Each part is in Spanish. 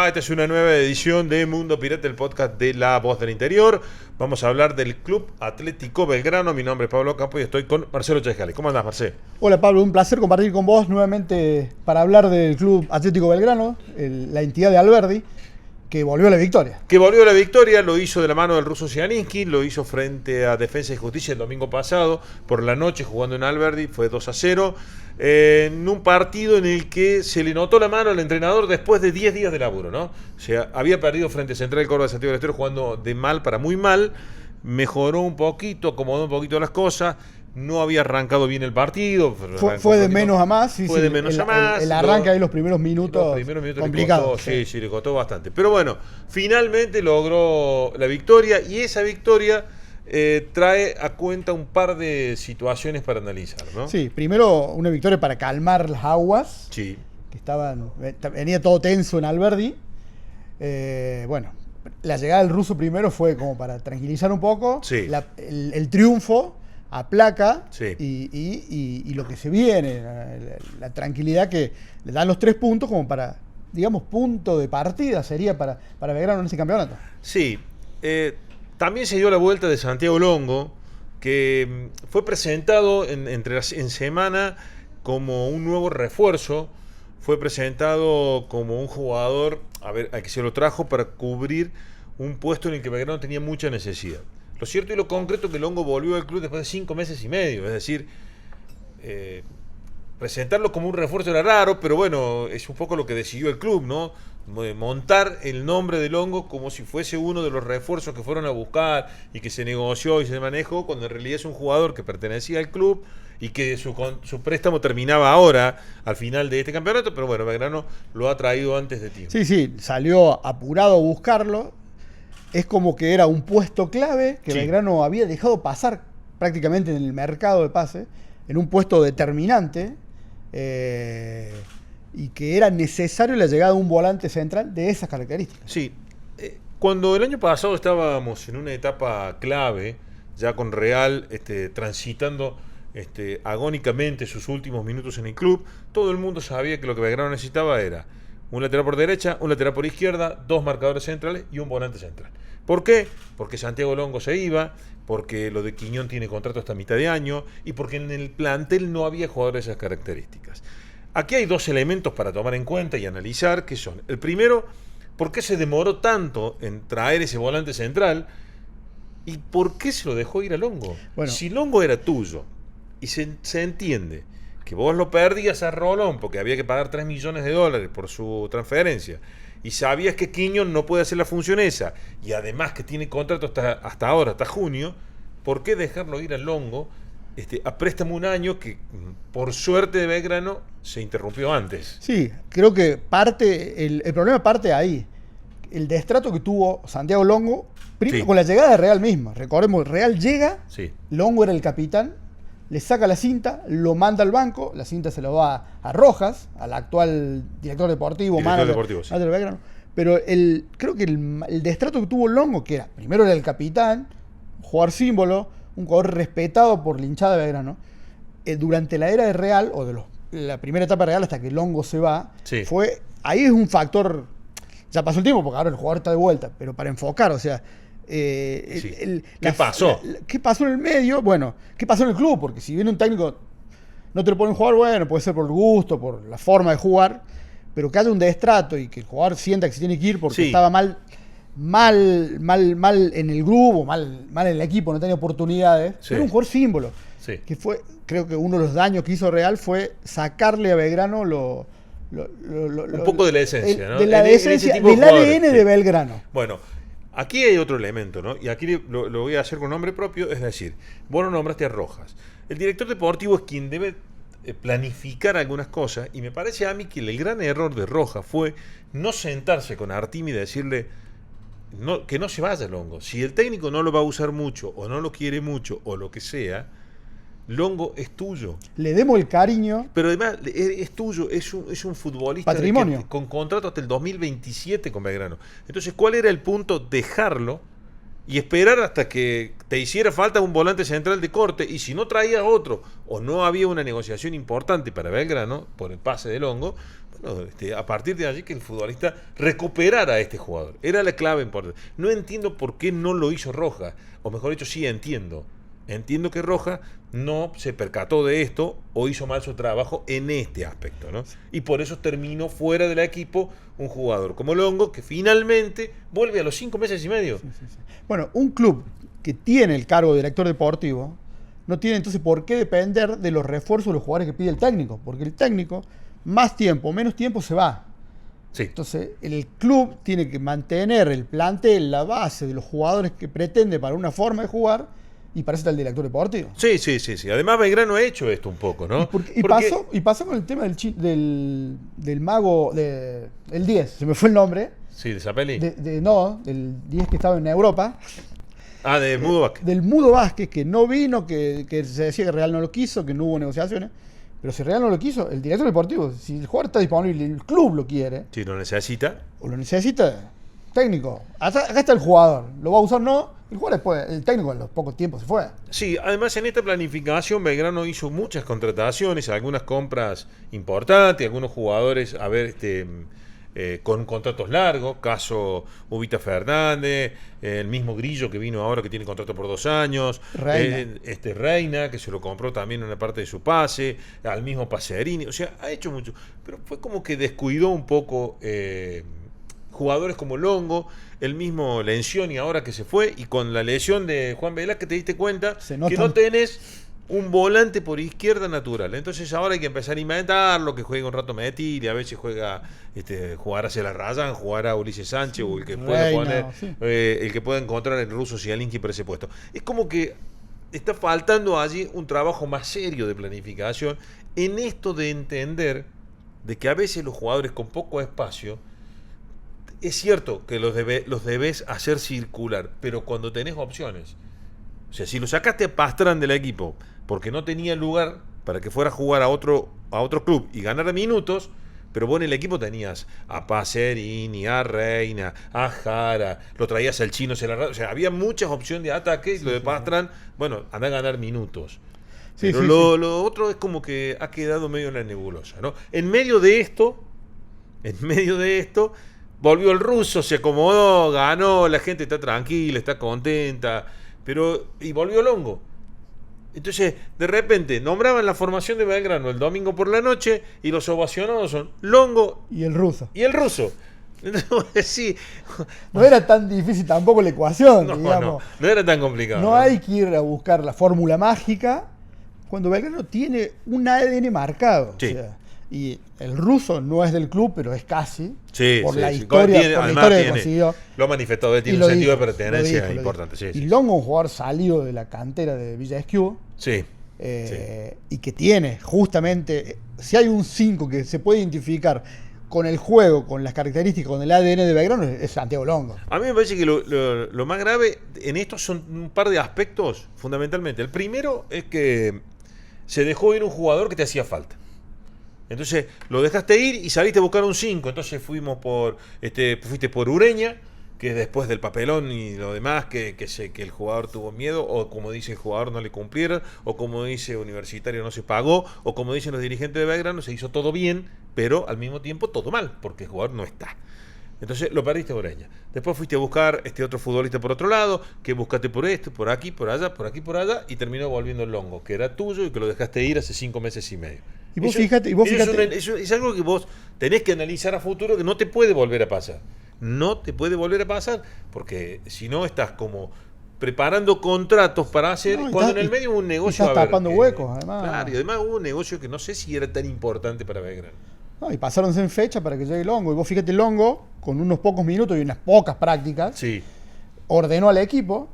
va? Esta es una nueva edición de Mundo Pirata, el podcast de La Voz del Interior. Vamos a hablar del Club Atlético Belgrano. Mi nombre es Pablo Campo y estoy con Marcelo Chescali. ¿Cómo andás, Marcelo? Hola, Pablo, un placer compartir con vos nuevamente para hablar del Club Atlético Belgrano, la entidad de Alberdi, que volvió a la victoria. Que volvió a la victoria, lo hizo de la mano del ruso Zianinski, lo hizo frente a Defensa y Justicia el domingo pasado, por la noche jugando en Alberdi, fue 2-0, en un partido en el que se le notó la mano al entrenador después de 10 días de laburo, ¿no? O sea, había perdido frente a Central Córdoba de Santiago del Estero jugando de mal para muy mal, mejoró un poquito, acomodó un poquito las cosas. No había arrancado bien el partido. Fue de menos a más. Fue de menos a más. El arranque ahí los primeros minutos complicado. Sí, le costó bastante. Pero bueno, finalmente logró la victoria y esa victoria trae a cuenta un par de situaciones para analizar, ¿no? Sí, primero una victoria para calmar las aguas. Sí. Que venía todo tenso en Alberdi. Bueno, la llegada del ruso primero fue como para tranquilizar un poco. Sí. El triunfo aplaca, sí. y lo que se viene, la tranquilidad que le dan los 3 puntos como para, digamos, punto de partida sería para Belgrano en ese campeonato. Sí, también se dio la vuelta de Santiago Longo, que fue presentado en semana como un nuevo refuerzo, fue presentado como un jugador, a que se lo trajo para cubrir un puesto en el que Belgrano tenía mucha necesidad. Lo cierto y lo concreto es que Longo volvió al club después de 5 meses y medio, es decir, presentarlo como un refuerzo era raro, pero bueno, es un poco lo que decidió el club, ¿no? Montar el nombre de Longo como si fuese uno de los refuerzos que fueron a buscar y que se negoció y se manejó, cuando en realidad es un jugador que pertenecía al club y que su préstamo terminaba ahora, al final de este campeonato, pero bueno, Belgrano lo ha traído antes de tiempo. Sí, salió apurado a buscarlo. Es como que era un puesto clave que Belgrano había dejado pasar prácticamente en el mercado de pase, en un puesto determinante, y que era necesario la llegada de un volante central de esas características. Sí, cuando el año pasado estábamos en una etapa clave, ya con Real transitando agónicamente sus últimos minutos en el club, todo el mundo sabía que lo que Belgrano necesitaba era un lateral por derecha, un lateral por izquierda, 2 marcadores centrales y un volante central. ¿Por qué? Porque Santiago Longo se iba, porque lo de Quiñón tiene contrato hasta mitad de año y porque en el plantel no había jugadores de esas características. Aquí hay 2 elementos para tomar en cuenta y analizar, que son: el primero, ¿por qué se demoró tanto en traer ese volante central? ¿Y por qué se lo dejó ir a Longo? Bueno, si Longo era tuyo y se entiende que vos lo perdías a Rolón porque había que pagar $3 millones por su transferencia y sabías que Quiñón no puede hacer la función esa y además que tiene contrato hasta ahora, hasta junio, ¿por qué dejarlo ir a Longo a préstamo un año que por suerte de Belgrano se interrumpió antes? Sí, creo que el problema parte ahí. El destrato que tuvo Santiago Longo, primero con la llegada de Real misma. Recordemos, Real llega, Longo era el capitán, le saca la cinta, lo manda al banco, la cinta se lo da a Rojas, al actual director deportivo, de Belgrano. Pero creo que el destrato que tuvo Longo, que era, primero era el capitán, jugador símbolo, un jugador respetado por la hinchada de Belgrano, durante la era de Real, o de la primera etapa de Real hasta que Longo se va, ahí es un factor, ya pasó el tiempo porque ahora el jugador está de vuelta, pero para enfocar, o sea, ¿qué pasó? ¿Qué pasó en el medio? Bueno, ¿qué pasó en el club? Porque si viene un técnico, no te lo pone a jugar, bueno, puede ser por el gusto, por la forma de jugar, pero que haya un destrato y que el jugador sienta que se tiene que ir porque estaba mal en el grupo, mal en el equipo, no tenía oportunidades. Era un jugador símbolo. Que fue, creo que uno de los daños que hizo Real fue sacarle a Belgrano un poco de la esencia, ¿no? De la esencia, del ADN de Belgrano. Bueno, aquí hay otro elemento, ¿no? Y aquí lo voy a hacer con nombre propio, es decir, vos no nombraste a Rojas. El director deportivo es quien debe planificar algunas cosas, y me parece a mí que el gran error de Rojas fue no sentarse con Artimi y decirle que no se vaya Longo. Si el técnico no lo va a usar mucho, o no lo quiere mucho, o lo que sea, Longo es tuyo. Le demos el cariño. Pero además es tuyo, es un futbolista patrimonio con contrato hasta el 2027 con Belgrano. Entonces, ¿cuál era el punto? Dejarlo y esperar hasta que te hiciera falta un volante central de corte, y si no traías otro o no había una negociación importante para Belgrano por el pase de Longo, bueno, a partir de allí que el futbolista recuperara a este jugador. Era la clave importante. No entiendo por qué no lo hizo Rojas, o mejor dicho, sí entiendo. Entiendo que Rojas no se percató de esto o hizo mal su trabajo en este aspecto, ¿no? Y por eso terminó fuera del equipo un jugador como Longo, que finalmente vuelve a los 5 meses y medio. Sí. Bueno, un club que tiene el cargo de director deportivo no tiene entonces por qué depender de los refuerzos de los jugadores que pide el técnico, porque el técnico, más tiempo o menos tiempo, se va. Sí. Entonces, el club tiene que mantener el plantel, la base de los jugadores que pretende para una forma de jugar, y para eso está el director deportivo. Sí. Además, Belgrano ha hecho esto un poco, ¿no? Y pasó con el tema del mago, el 10, se me fue el nombre. Sí, de Zapelli. No, del 10 que estaba en Europa. De Mudo Vázquez. Del Mudo Vázquez, que no vino, que se decía que Real no lo quiso, que no hubo negociaciones. Pero si Real no lo quiso, el director deportivo, si el jugador está disponible y el club lo quiere. Si lo necesita. O lo necesita, técnico. Acá está el jugador. ¿Lo va a usar? No. El jugador después, el técnico en los pocos tiempos se fue. Sí, además en esta planificación Belgrano hizo muchas contrataciones, algunas compras importantes, algunos jugadores, con contratos largos, caso Ubita Fernández, el mismo Grillo que vino ahora que tiene contrato por 2 años, Reina, que se lo compró también una parte de su pase, al mismo Pacerini, o sea, ha hecho mucho, pero fue como que descuidó un poco jugadores como Longo, el mismo Lencioni ahora que se fue, y con la lesión de Juan Velázquez te diste cuenta que no tenés un volante por izquierda natural. Entonces ahora hay que empezar a inventarlo, que juegue un rato Metil, y a veces jugar hacia la Rayan, jugar a Ulises Sánchez, o el que pueda poner, el que pueda encontrar el ruso Zielinski por ese puesto. Es como que está faltando allí un trabajo más serio de planificación en esto de entender de que a veces los jugadores con poco espacio, es cierto que los debes hacer circular, pero cuando tenés opciones. O sea, si lo sacaste a Pastrán del equipo porque no tenía lugar para que fuera a jugar a otro club y ganara minutos, pero vos en el equipo tenías a Pacerini, a Reina, a Jara, lo traías al Chino, o sea, había muchas opciones de ataque, y lo de Pastrán, bueno, anda a ganar minutos. Pero lo otro es como que ha quedado medio en la nebulosa, ¿no? En medio de esto, volvió el ruso, se acomodó, ganó, la gente está tranquila, está contenta, y volvió Longo. Entonces, de repente, nombraban la formación de Belgrano el domingo por la noche, y los ovacionados son Longo y el ruso. Entonces, sí. No era tan difícil tampoco la ecuación, digamos. No era tan complicado. No hay que ir a buscar la fórmula mágica cuando Belgrano tiene un ADN marcado. Sí. O sea, y el ruso no es del club, pero es casi. Por la historia que consiguió. Lo ha manifestado, él tiene un sentido de pertenencia importante. Y Longo, un jugador salido de la cantera de Villa Esquiú. Y que tiene justamente, si hay un 5 que se puede identificar con el juego, con las características, con el ADN de Belgrano, es Santiago Longo. A mí me parece que lo más grave en esto son un par de aspectos, fundamentalmente. El primero es que se dejó ir un jugador que te hacía falta. Entonces lo dejaste ir y saliste a buscar un 5. Entonces fuiste por Ureña, que después del papelón y lo demás, que el jugador tuvo miedo, o como dice el jugador no le cumplieron, o como dice Universitario no se pagó, o como dicen los dirigentes de Belgrano, se hizo todo bien, pero al mismo tiempo todo mal, porque el jugador no está. Entonces lo perdiste a Ureña. Después fuiste a buscar otro futbolista por otro lado, que buscaste por esto, por aquí, por allá, y terminó volviendo el Longo, que era tuyo y que lo dejaste ir hace 5 meses y medio. Y vos fíjate. Eso es algo que vos tenés que analizar a futuro, que no te puede volver a pasar. No te puede volver a pasar, porque si no estás como preparando contratos para hacer, cuando en el medio hubo un negocio. Estás tapando huecos, además. Claro, y además hubo un negocio que no sé si era tan importante para Belgrano. No, y pasaron en fecha para que llegue Longo. Y vos fíjate, Longo, con unos pocos minutos y unas pocas prácticas, ordenó al equipo.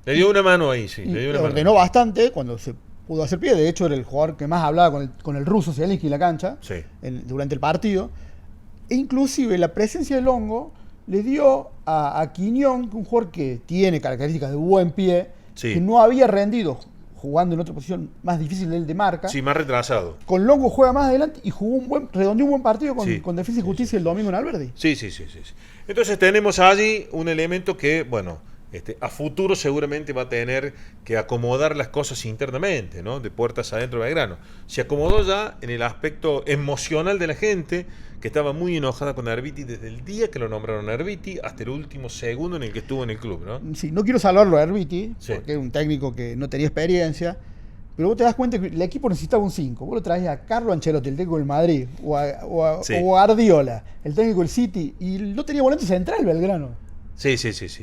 Le dio una mano ahí, sí. Ordenó bastante cuando se pudo hacer pie. De hecho, era el jugador que más hablaba con el ruso Zielinski en la cancha durante el partido. E inclusive la presencia de Longo le dio a Quiñón, un jugador que tiene características de buen pie, que no había rendido jugando en otra posición más difícil del de marca. Sí, más retrasado. Con Longo juega más adelante y redondeó un buen partido con Defensa y Justicia el domingo en Alberdi. Sí. Entonces tenemos allí un elemento que, bueno, a futuro seguramente va a tener que acomodar las cosas internamente, ¿no? De puertas adentro de Belgrano. Se acomodó ya en el aspecto emocional de la gente, que estaba muy enojada con Erviti desde el día que lo nombraron Erviti hasta el último segundo en el que estuvo en el club, ¿no? Sí, no quiero salvarlo a Erviti, Sí. porque es un técnico que no tenía experiencia, pero vos te das cuenta que el equipo necesitaba un 5. Vos lo traes a Carlo Ancelotti, el técnico del Madrid, Sí. o a Ardiola, el técnico del City, y no tenía volante central Belgrano. Sí.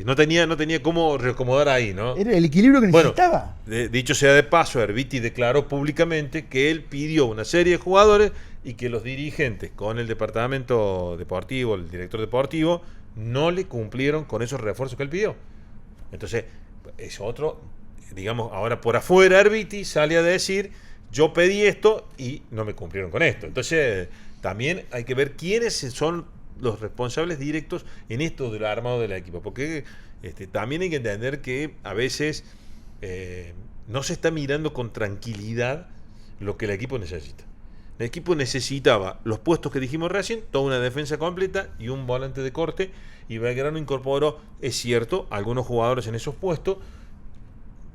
No tenía cómo reacomodar ahí, ¿no? Era el equilibrio que Bueno, necesitaba. dicho sea de paso, Erviti declaró públicamente que él pidió una serie de jugadores y que los dirigentes con el departamento deportivo, el director deportivo, no le cumplieron con esos refuerzos que él pidió. Entonces, es otro, digamos, ahora por afuera Erviti sale a decir, yo pedí esto y no me cumplieron con esto. Entonces, también hay que ver quiénes son los responsables directos en esto del armado del equipo, porque también hay que entender que a veces no se está mirando con tranquilidad lo que el equipo necesita. El equipo necesitaba los puestos que dijimos recién, toda una defensa completa y un volante de corte, y Belgrano incorporó, es cierto, algunos jugadores en esos puestos.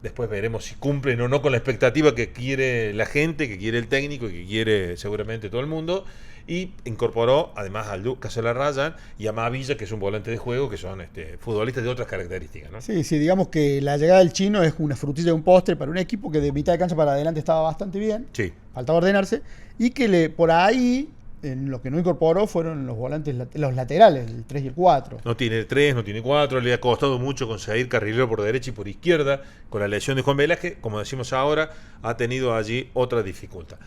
Después veremos si cumplen o no con la expectativa que quiere la gente, que quiere el técnico y que quiere seguramente todo el mundo. Y incorporó además a Lucas Larrayan y a Mavilla, que es un volante de juego, que son futbolistas de otras características, ¿no? Sí, digamos que la llegada del chino es una frutilla de un postre para un equipo que de mitad de cancha para adelante estaba bastante bien. Sí. Faltaba ordenarse. Y que por ahí, en lo que no incorporó, fueron los volantes, los laterales, el 3 y el 4. No tiene 3, no tiene 4, le ha costado mucho conseguir carrilero por derecha y por izquierda. Con la lesión de Juan Velázquez, como decimos ahora, ha tenido allí otra dificultad.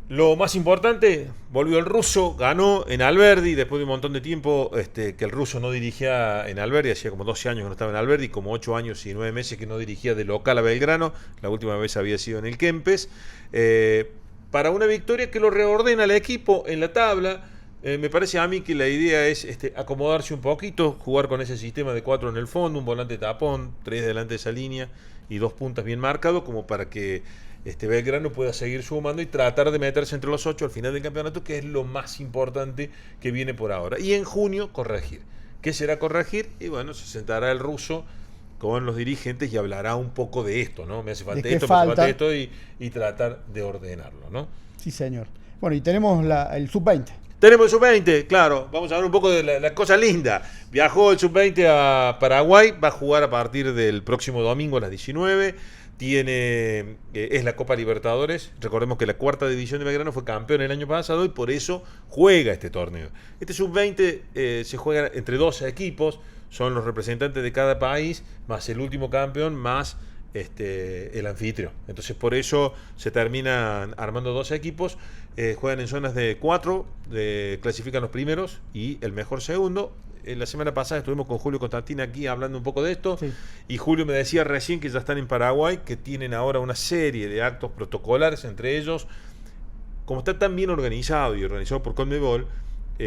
Lo más importante, volvió el ruso, ganó en Alberdi, después de un montón de tiempo que el ruso no dirigía en Alberdi, hacía como 12 años que no estaba en Alberdi, como 8 años y 9 meses que no dirigía de local a Belgrano, la última vez había sido en el Kempes, para una victoria que lo reordena el equipo en la tabla. Me parece a mí que la idea es acomodarse un poquito, jugar con ese sistema de 4 en el fondo, un volante tapón, 3 delante de esa línea y 2 puntas bien marcados, como para que Belgrano pueda seguir sumando y tratar de meterse entre los 8 al final del campeonato, que es lo más importante que viene por ahora. Y en junio corregir. ¿Qué será corregir? Y bueno, se sentará el ruso con los dirigentes y hablará un poco de esto, ¿no? Me hace falta esto, me hace falta esto, y tratar de ordenarlo, ¿no? Sí, señor. Bueno, y tenemos el sub-20. Tenemos el sub-20, claro. Vamos a hablar un poco de la cosa linda. Viajó el sub-20 a Paraguay, va a jugar a partir del próximo domingo a las 19. Es la Copa Libertadores. Recordemos que la cuarta división de Belgrano fue campeón el año pasado y por eso juega este torneo. Este sub-20 se juega entre 12 equipos, son los representantes de cada país, más el último campeón, más el anfitrión. Entonces por eso se terminan armando 12 equipos, juegan en zonas de 4, clasifican los primeros y el mejor segundo. La semana pasada estuvimos con Julio Constantina aquí hablando un poco de esto, sí. Y Julio me decía recién que ya están en Paraguay, que tienen ahora una serie de actos protocolares, entre ellos, como está tan bien organizado y organizado por Conmebol,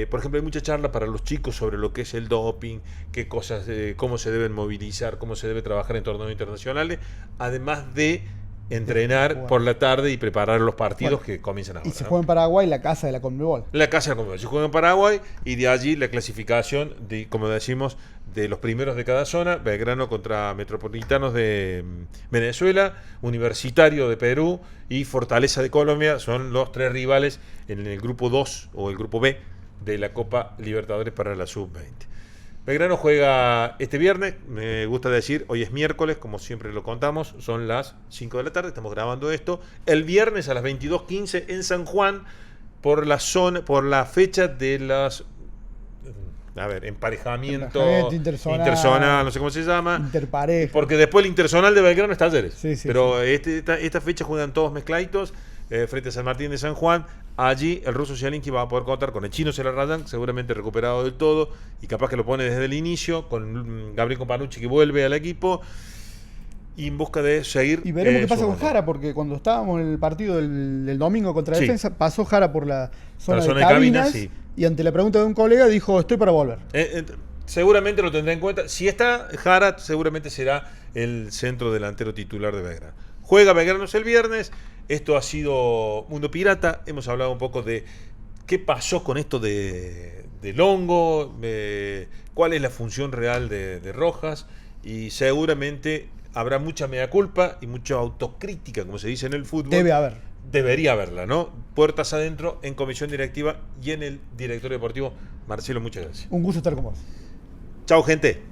por ejemplo, hay mucha charla para los chicos sobre lo que es el doping, qué cosas, cómo se deben movilizar, cómo se debe trabajar en torneos internacionales, además de entrenar por la tarde y preparar los partidos que comienzan ahora. Y se juega en Paraguay, la casa de la Conmebol. La casa de la Conmebol. Se juega en Paraguay y de allí la clasificación, como decimos, de los primeros de cada zona. Belgrano contra Metropolitanos de Venezuela, Universitario de Perú y Fortaleza de Colombia son los 3 rivales en el grupo 2 o el grupo B de la Copa Libertadores para la Sub-20. Belgrano juega este viernes, me gusta decir, hoy es miércoles, como siempre lo contamos, son las 5 de la tarde, estamos grabando esto. El viernes a las 22:15 en San Juan, por la fecha de las... emparejamiento interzonal, no sé cómo se llama. Interpareja. Porque después el interzonal de Belgrano es Talleres. Sí, pero sí. Esta fecha juegan todos mezcladitos frente a San Martín de San Juan. Allí el ruso Zielinski va a poder contar con el chino Larrayan, seguramente recuperado del todo, y capaz que lo pone desde el inicio, con Gabriel Companucci que vuelve al equipo, y en busca de seguir. Y veremos qué pasa con Jara, porque cuando estábamos en el partido del domingo contra Defensa, pasó Jara por la zona de cabinas, sí. Y ante la pregunta de un colega dijo, estoy para volver. Seguramente lo tendrá en cuenta. Si está Jara, seguramente será el centro delantero titular de Belgrano. Juega Belgrano el viernes. Esto ha sido Mundo Pirata. Hemos hablado un poco de qué pasó con esto del hongo, cuál es la función real de Rojas y seguramente habrá mucha mea culpa y mucha autocrítica, como se dice en el fútbol. Debe haber. Debería haberla, ¿no? Puertas adentro, en comisión directiva y en el directorio deportivo. Marcelo, muchas gracias. Un gusto estar con vos. Chao, gente.